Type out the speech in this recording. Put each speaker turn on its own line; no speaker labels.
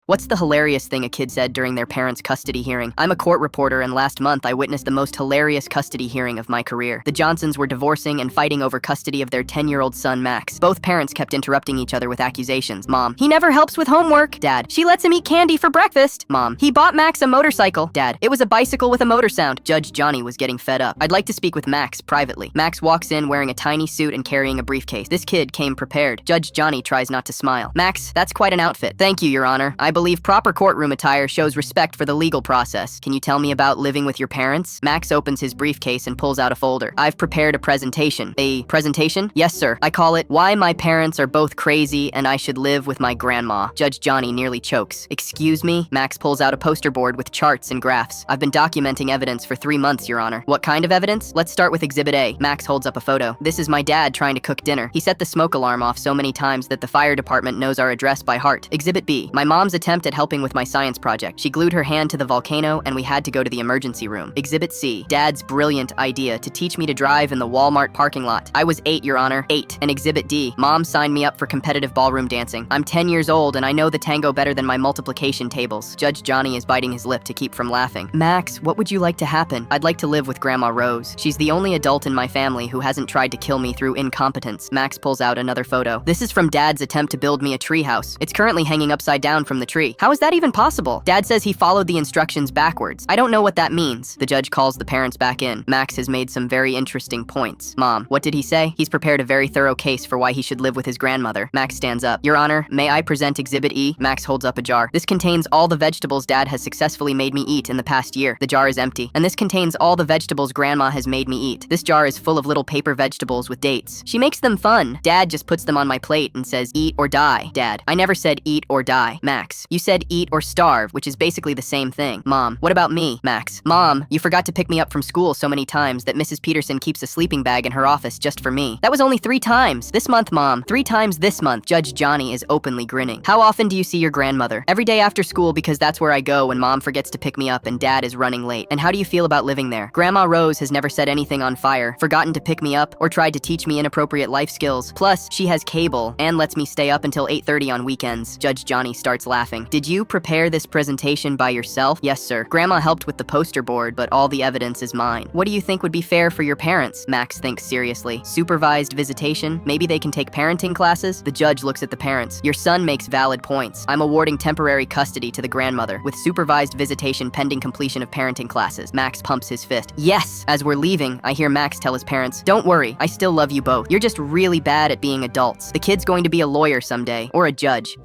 What's the hilarious thing a kid said during their parents' custody hearing? I'm a court reporter, and last month I witnessed the most hilarious custody hearing of my career. The Johnsons were divorcing and fighting over custody of their 10-year-old son, Max. Both parents kept interrupting each other with accusations. Mom, he never helps with homework. Dad, she lets him eat candy for breakfast. Mom, he bought Max a motorcycle. Dad, it was a bicycle with a motor sound. Judge Johnny was getting fed up. I'd like to speak with Max privately. Max walks in wearing a tiny suit and carrying a briefcase. This kid came prepared. Judge Johnny tries not to smile. Max, that's quite an outfit. Thank you, Your Honor. I believe proper courtroom attire shows respect for the legal process. Can you tell me about living with your parents? Max opens his briefcase and pulls out a folder. I've prepared a presentation. A presentation? Yes, sir. I call it Why My Parents Are Both Crazy and I Should Live with My Grandma. Judge Johnny nearly chokes. Excuse me? Max pulls out a poster board with charts and graphs. I've been documenting evidence for 3 months, Your Honor. What kind of evidence? Let's start with Exhibit A. Max holds up a photo. This is my dad trying to cook dinner. He set the smoke alarm off so many times that the fire department knows our address by heart. Exhibit B. My mom's attempt at helping with my science project. She glued her hand to the volcano and we had to go to the emergency room. Exhibit C. Dad's brilliant idea to teach me to drive in the Walmart parking lot. I was 8, Your Honor. 8. And Exhibit D. Mom signed me up for competitive ballroom dancing. I'm 10 years old and I know the tango better than my multiplication tables. Judge Johnny is biting his lip to keep from laughing. Max, what would you like to happen? I'd like to live with Grandma Rose. She's the only adult in my family who hasn't tried to kill me through incompetence. Max pulls out another photo. This is from Dad's attempt to build me a treehouse. It's currently hanging upside down from the tree. How is that even possible? Dad says he followed the instructions backwards. I don't know what that means. The judge calls the parents back in. Max has made some very interesting points. Mom, what did he say? He's prepared a very thorough case for why he should live with his grandmother. Max stands up. Your Honor, may I present Exhibit E? Max holds up a jar. This contains all the vegetables Dad has successfully made me eat in the past year. The jar is empty. And this contains all the vegetables Grandma has made me eat. This jar is full of little paper vegetables with dates. She makes them fun. Dad just puts them on my plate and says, eat or die. Dad, I never said eat or die. Max, you said eat or starve, which is basically the same thing. Mom, what about me? Max, Mom, you forgot to pick me up from school so many times that Mrs. Peterson keeps a sleeping bag in her office just for me. That was only 3 times. This month, Mom. 3 times this month. Judge Johnny is openly grinning. How often do you see your grandmother? Every day after school because that's where I go when Mom forgets to pick me up and Dad is running late. And how do you feel about living there? Grandma Rose has never set anything on fire, forgotten to pick me up, or tried to teach me inappropriate life skills. Plus, she has cable and lets me stay up until 8:30 on weekends. Judge Johnny starts laughing. Did you prepare this presentation by yourself? Yes, sir. Grandma helped with the poster board, but all the evidence is mine. What do you think would be fair for your parents? Max thinks seriously. Supervised visitation? Maybe they can take parenting classes? The judge looks at the parents. Your son makes valid points. I'm awarding temporary custody to the grandmother with supervised visitation pending completion of parenting classes. Max pumps his fist. Yes! As we're leaving, I hear Max tell his parents, don't worry, I still love you both. You're just really bad at being adults. The kid's going to be a lawyer someday, or a judge.